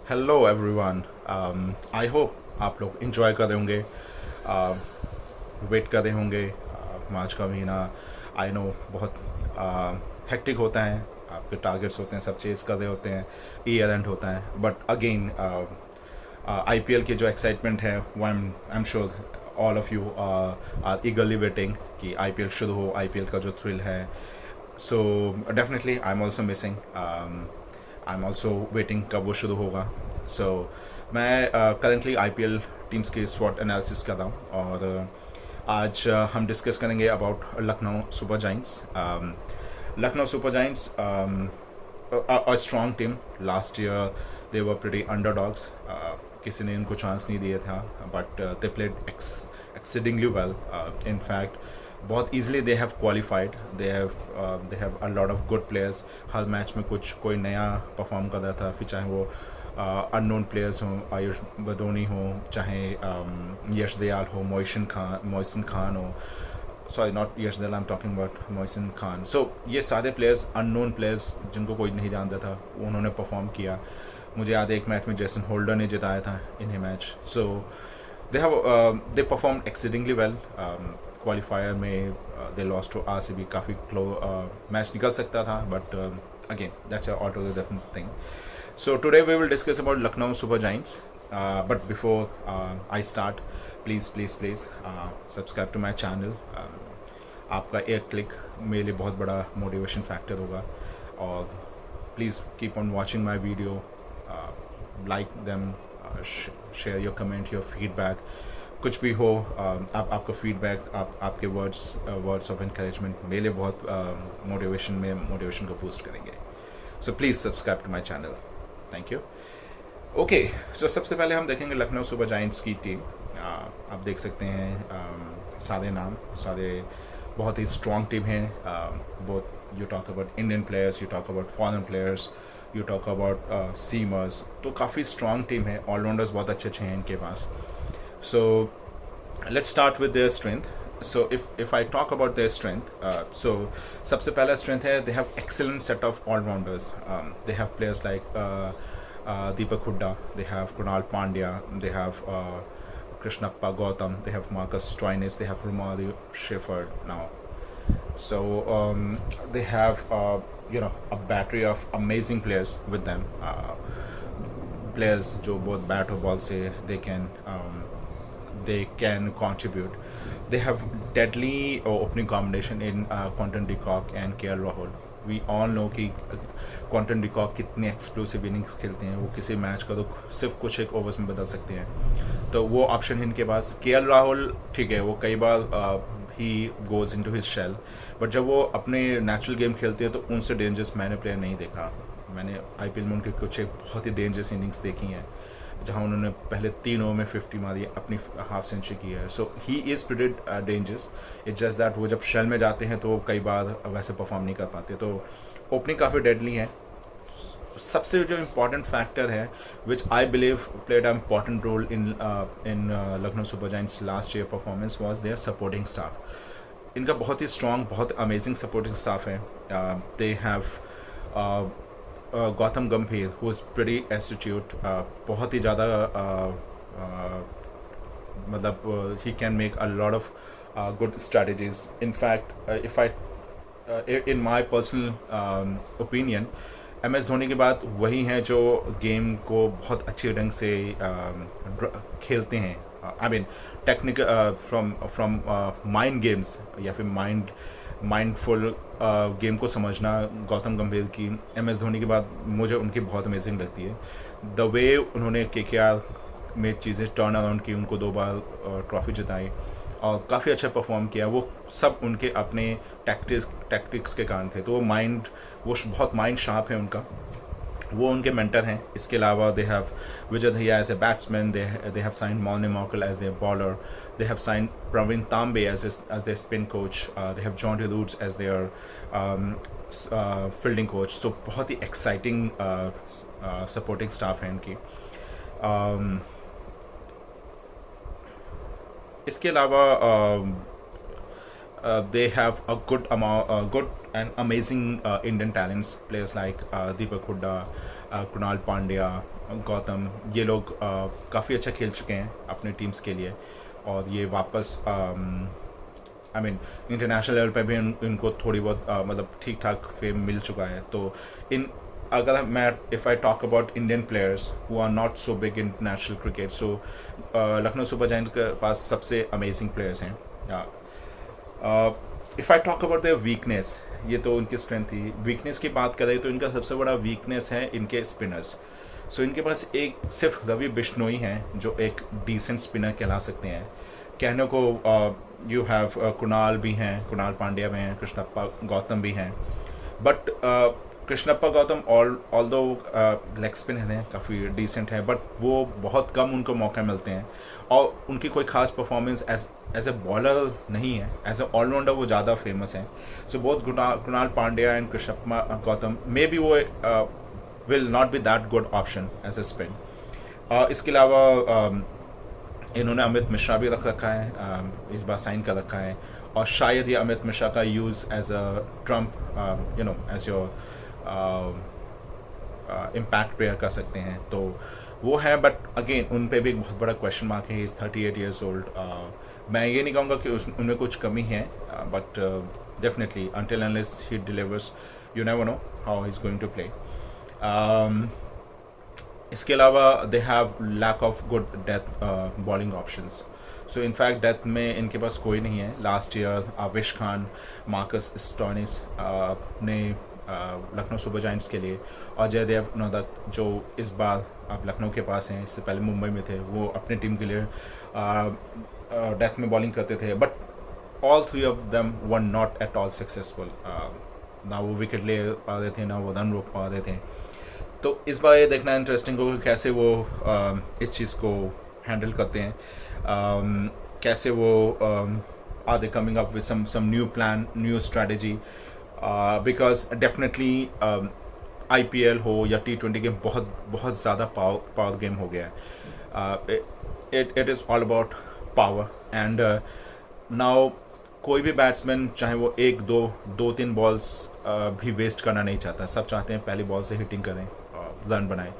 Hello everyone. I hope आप लोग enjoy कर रहे होंगे, वेट कर रहे होंगे। मार्च का महीना आई नो बहुत हेक्टिक होता है, आपके टारगेट्स होते हैं, सब चेज़ कर रहे होते हैं, ईयर एंड होता है। बट अगेन आईपीएल की जो एक्साइटमेंट है वो I am sure all of you are eagerly waiting कि आईपीएल शुरू हो, आईपीएल का जो थ्रिल है। So definitely I am also missing, I am also waiting कब वो शुरू होगा। सो मैं करेंटली आईपीएल टीम्स के स्वॉट एनालिसिस कर रहा हूँ और आज हम डिस्कस करेंगे about Lucknow super Giants. Lucknow super Giants a strong team last year. They were pretty underdogs. किसी ने इनको चांस नहीं दिया था, but they played exceedingly well. In fact, बहुत easily they have qualified. They have a lot of good players. Her match में कुछ कोई नया परफॉर्म कर रहा था, फिर चाहे वो अननोन प्लेयर्स हों, आयुष बदोनी हो, चाहे यश दयाल हो, मोहसिन खान हो, sorry not Yash Dayal, I am talking about Mohsin Khan. So ये सारे प्लेयर्स अननोन प्लेयर्स जिनको कोई नहीं जानता था, उन्होंने परफॉर्म किया। मुझे याद है एक मैच में जैसन होल्डर ने जिताया था इन्हें match. So they perform exceedingly well. Qualifier में दे लॉस्ट टू आरसीबी, काफ़ी मैच निकल सकता था, but again that's all too different thing. So today we will discuss about Lucknow Super Giants. But before I start, please subscribe to my channel. आपका एक click मेरे लिए बहुत बड़ा मोटिवेशन फैक्टर होगा, और please keep on watching my video, like them, share your comment, your feedback, कुछ भी हो। आपका फीडबैक, आपके वर्ड्स ऑफ इंकरेजमेंट मेरे लिए बहुत मोटिवेशन को बूस्ट करेंगे। So please subscribe to my channel, thank you. Okay, so सबसे पहले हम देखेंगे लखनऊ सुपर जाइंट्स की टीम। आप देख सकते हैं सारे नाम, सारे बहुत ही स्ट्रॉन्ग टीम हैं। Both you talk about Indian players, you talk about foreign players, you talk about seamers, तो काफ़ी स्ट्रॉन्ग टीम है। ऑलराउंडर्स बहुत अच्छे हैं इनके पास। So let's start with their strength. So if I talk about their strength, so सबसे पहला strength है, they have excellent set of all-rounders. They have players like Deepak Hooda, they have Kunal Pandya, they have Krishnappa Gautam, they have Marcus Stoinis, they have Romario Shepherd now. So they have a battery of amazing players with them. Players जो both bat और ball से they can contribute. They have deadly opening combination in Quinton de Kock and KL Rahul. We all know कि Quinton de Kock कितने explosive innings खेलते हैं, वो किसी match का तो सिर्फ कुछ एक ओवर्स में बदल सकते हैं, तो वो ऑप्शन इनके पास। केएल राहुल ठीक है, वो कई बार he goes into his shell, but जब वो अपने नेचुरल गेम खेलते हैं तो उनसे डेंजरस मैंने प्लेयर नहीं देखा। मैंने आईपीएल में उनके कुछ एक बहुत ही डेंजरस इनिंग्स देखी हैं, जहां उन्होंने पहले 3 ओवर में 50 मारी, अपनी हाफ सेंचुरी की है। So he is pretty dangerous. It's just that वो जब शेल में जाते हैं तो कई बार वैसे परफॉर्म नहीं कर पाते, तो ओपनिंग काफ़ी डेडली है। सबसे जो इम्पॉर्टेंट फैक्टर है which I believe played a important role in Lucknow super giants last year performance was their supporting staff. इनका बहुत ही स्ट्रॉन्ग, बहुत अमेजिंग सपोर्टिंग स्टाफ है। दे हैव गौतम गंभीर हु इज़ प्रीटी एस्टिट्यूट, बहुत ही ज़्यादा मतलब he can make a lot of good strategies. In fact if I in my personal opinion, M S Dhoni के बाद वही हैं जो गेम को बहुत अच्छे ढंग से खेलते हैं। I mean technical from mind games, या फिर माइंडफुल गेम को समझना। गौतम गंभीर की एम एस धोनी के बाद मुझे उनकी बहुत अमेजिंग लगती है। द वे उन्होंने केकेआर में चीज़ें टर्न अराउंड की, उनको 2 बार ट्रॉफी जिताई और काफ़ी अच्छा परफॉर्म किया, वो सब उनके अपने टैक्टिक्स के कारण थे। तो वो बहुत माइंड शार्प है उनका, वो उनके मेंटर हैं। इसके अलावा they have Vijay Dahiya as a batsman, they have signed Morne Morkel as their bowler, they have signed Praveen Tambe as their spin coach, they have Jonty Rhodes as their fielding coach. So बहुत ही exciting supporting staff है इनकी। इसके अलावा they have a good and amazing Indian talents, players like Deepak Hooda, Kunal Pandya, Gautam, ये लोग काफ़ी अच्छा खेल चुके हैं अपने टीम्स के लिए, और ये वापस आई मीन इंटरनेशनल लेवल पे भी इनको थोड़ी बहुत मतलब ठीक ठाक फेम मिल चुका है। तो इन अगर मैं if I talk about Indian players who are not so big in national cricket, so Lucknow super giant के पास सबसे अमेजिंग प्लेयर्स हैं। If I talk about their weakness, ये तो उनकी स्ट्रेंथ थी। वीकनेस की बात करें तो इनका सबसे बड़ा वीकनेस है इनके स्पिनर्स। सो इनके पास एक सिर्फ रवि बिश्नोई हैं जो एक डिसेंट स्पिनर कहला सकते हैं। कहने को यू हैव कुणाल भी हैं, कुणाल पांड्या भी हैं, कृष्णप्पा गौतम भी हैं, बट कृष्णप्पा गौतम ऑल दो लेग स्पिन हैं, काफ़ी डिसेंट है, बट वो बहुत कम उनको मौके मिलते हैं और उनकी कोई ख़ास परफॉर्मेंस एज ए बॉलर नहीं है, एज ए ऑलराउंडर वो ज़्यादा फेमस हैं। So both Krunal Pandya and Krishnappa Gowtham may be वो will not be that good option as a spin. इसके अलावा इन्होंने अमित मिश्रा भी रख रखा है, इस बार साइन कर रखा है, और शायद ये अमित मिश्रा का use as a trump you know as your impact player कर सकते हैं, तो वो है। बट अगेन उन पे भी एक बहुत बड़ा क्वेश्चन मार्क है। Is 38 years old. मैं ये नहीं कहूँगा कि उनमें कुछ कमी है, but definitely until unless he delivers you never know how he is going to play. इसके अलावा they have lack of good death bowling options. So in fact death में इनके पास कोई नहीं है। Last year Avesh Khan, Marcus Stoinis ने लखनऊ सुपर जायंट्स के लिए, और जयदेव नोदक जो इस बार अब लखनऊ के पास हैं, इससे पहले मुंबई में थे, वो अपने टीम के लिए डेथ में बॉलिंग करते थे, but all three of them were not at all successful. ना वो विकेट ले पा रहे थे, ना वो रन रोक पा रहे थे। तो इस बार ये देखना इंटरेस्टिंग होगा कैसे वो इस चीज़ को हैंडल करते हैं, कैसे वो are they coming up with some new plan, new strategy, because definitely IPL हो या T20 गेम बहुत ज़्यादा पावर गेम हो गया है। It is all about power, and now कोई भी बैट्समैन चाहे वो 1-2-3 बॉल्स भी वेस्ट करना नहीं चाहता। सब चाहते हैं पहली बॉल से हिटिंग करें, रन बनाएं।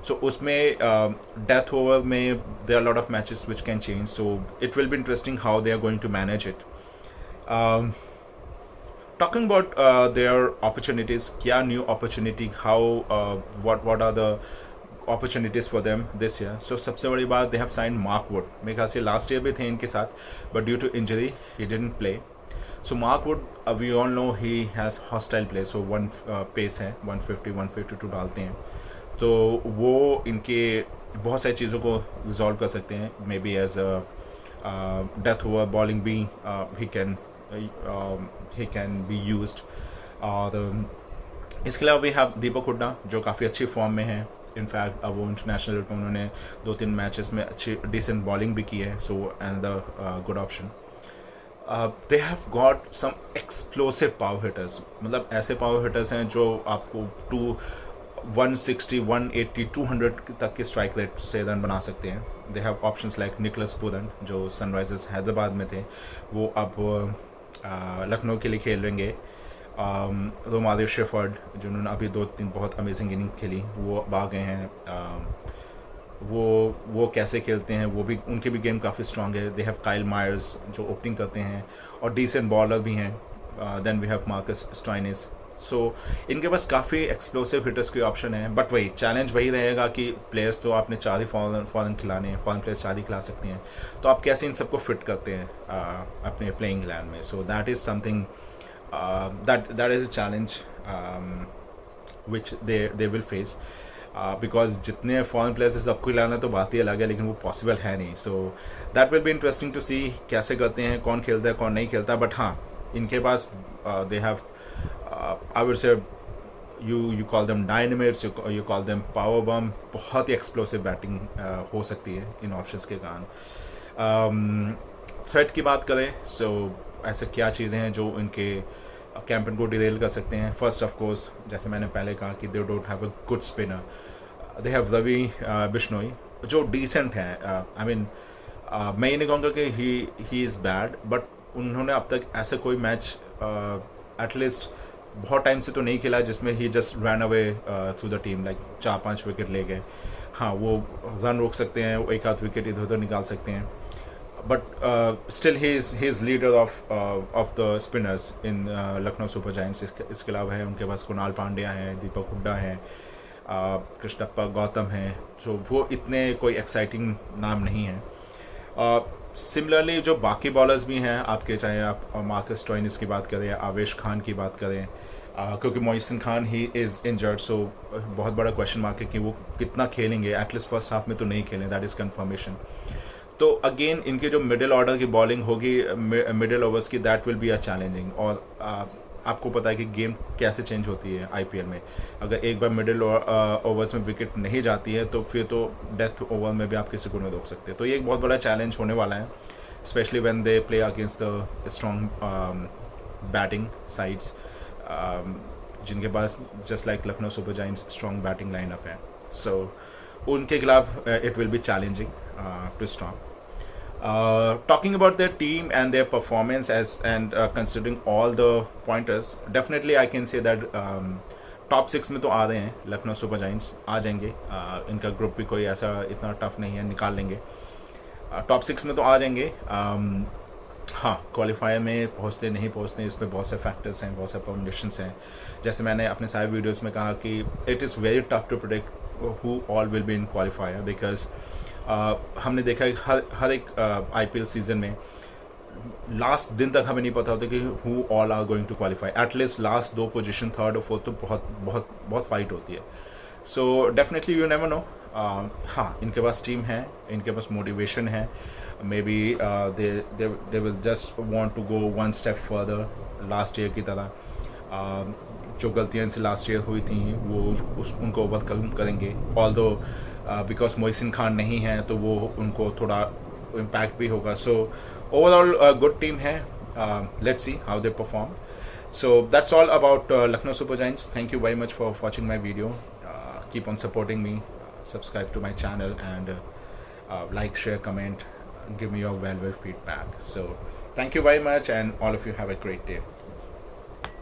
सो उसमें डेथ ओवर में there are lot of matches which can change, so it will be interesting how they are going to manage it. Talking about their opportunities, क्या new opportunity, how what are the opportunities for them this year? So सबसे बड़ी बात, they have signed Mark Wood. मेरे ख्याल से last year भी थे इनके साथ, but due to injury he didn't play. So Mark Wood, we all know he has hostile play, so one pace है 150-152 डालते हैं, तो वो इनके बहुत सारी चीज़ों को रिजॉल्व कर सकते हैं। Maybe as death over bowling भी he can be used। और इसके अलावा भी have दीपक हुड्डा जो काफ़ी अच्छी फॉर्म में है। इनफैक्ट अब वो इंटरनेशनल लेवल पर उन्होंने 2-3 मैचेस में अच्छी डिसेंट बॉलिंग भी की है, so another good option. They have got some explosive power hitters, मतलब ऐसे पावर हिटर्स हैं जो आपको 160, 180, 200 तक के स्ट्राइक रेट से रन बना सकते हैं। They have options like Nicholas Pooran जो सनराइजर्स हैदराबाद में थे, वो अब लखनऊ के लिए खेल लेंगे। रोमारियो शेफर्ड जिन्होंने अभी 2-3 बहुत अमेजिंग इनिंग खेली, वो अब आ गए हैं। वो कैसे खेलते हैं, वो भी उनके भी गेम काफ़ी स्ट्रांग है। दे हैव काइल मायर्स जो ओपनिंग करते हैं और डिसेंट बॉलर भी हैं। Then we have Marcus Stoinis. So इनके पास काफ़ी एक्सप्लोसिव हिटर्स के ऑप्शन है, बट वही चैलेंज वही रहेगा कि प्लेयर्स तो आपने 4 ही फॉरन खिलाने हैं, फॉरन प्लेयर्स 4 ही खिला सकते हैं, तो आप कैसे इन सबको फिट करते हैं अपने प्लेइंग इलेवन में। So that is something that is a challenge which they will face, because जितने फॉरन प्लेयर्स सबको खिलाना तो बात ही अलग है, लेकिन वो पॉसिबल है नहीं। So that will be interesting to see कैसे करते हैं, कौन खेलता है कौन नहीं खेलता। बट हाँ, इनके पास they have I would say you call them dynamites, you call them power bomb, बहुत ही एक्सप्लोसिव बैटिंग हो सकती है इन ऑप्शंस के कारण। थ्रेट की बात करें, सो ऐसे क्या चीज़ें हैं जो इनके कैंपेन को डिरेल कर सकते हैं। फर्स्ट ऑफ कोर्स, जैसे मैंने पहले कहा कि they don't have a good spinner. They have Ravi Bishnoi जो डिसेंट है। आई मीन मैं ये नहीं कहूँगा कि ही इज़ बैड, बट उन्होंने अब तक ऐसे कोई मैच एटलीस्ट बहुत टाइम से तो नहीं खेला जिसमें he just run away through the team, like 4-5 wicket ले गए। हाँ, वो रन रोक सकते हैं, वो एक आध विकेट इधर उधर निकाल सकते हैं, but still he is leader of the spinners in Lucknow super giants. इसके अलावा है उनके पास कुणाल पांड्या हैं, दीपक हुड्डा हैं, कृष्णप्पा गौतम हैं, जो वो इतने कोई एक्साइटिंग नाम नहीं हैं। सिमिलरली जो बाकी बॉलर्स भी हैं आपके, चाहे आप मार्कस स्टोइनिस की बात करें या आवेश खान की बात करें, क्योंकि Mohsin Khan he is injured, so बहुत बड़ा क्वेश्चन मार्क है कि वो कितना खेलेंगे। एटलीस्ट फर्स्ट हाफ में तो नहीं खेलें, दैट इज़ कन्फर्मेशन। तो अगेन इनके जो मिडिल ऑर्डर की बॉलिंग होगी, मिडिल ओवर्स की, that will be a challenging. और आपको पता है कि गेम कैसे चेंज होती है आईपीएल में। अगर एक बार मिडिल ओवर्स में विकेट नहीं जाती है तो फिर तो डेथ ओवर में भी आप किसी को नहीं रोक सकते। तो ये एक बहुत बड़ा चैलेंज होने वाला है, specially when they play against the strong batting sides, जिनके पास just like Lucknow super giants strong batting lineup है। सो उनके खिलाफ it will be challenging to stop. Talking about their team and their performance and considering all the pointers, definitely I can say that top 6 में तो आ रहे हैं Lucknow super giants, आ जाएंगे। इनका group भी कोई ऐसा इतना टफ नहीं है, निकाल लेंगे। टॉप 6 में तो आ जाएंगे। हाँ, क्वालिफायर में पहुँचते नहीं पहुँचते इसमें बहुत से फैक्टर्स हैं, बहुत से परमिशंस हैं। जैसे मैंने अपने सारे वीडियोज़ में कहा कि it is very tough to predict who all will be in qualifier, because हमने देखा है हर एक आईपीएल सीज़न में लास्ट दिन तक हमें नहीं पता होता कि who all are going to qualify. At least last 2 position, third और फोर्थ, तो बहुत बहुत बहुत फाइट होती है। So definitely you never know. हाँ, इनके पास टीम है, इनके पास मोटिवेशन है। Maybe they will just want to go one step further last year की तरह। जो गलतियाँ इनसे लास्ट ईयर हुई थी वो उनको ओवरकम करेंगे। ऑल्दो बिकॉज मोहसिन खान नहीं है तो वो उनको थोड़ा इम्पैक्ट भी होगा। सो ओवरऑल गुड टीम है। Let's see how they perform. So that's all about Lucknow super giants. Thank you very much for watching my video. Keep on supporting me, subscribe to my channel, and like, share, comment, give me your valuable feedback. So thank you very much, and all of you have a great day.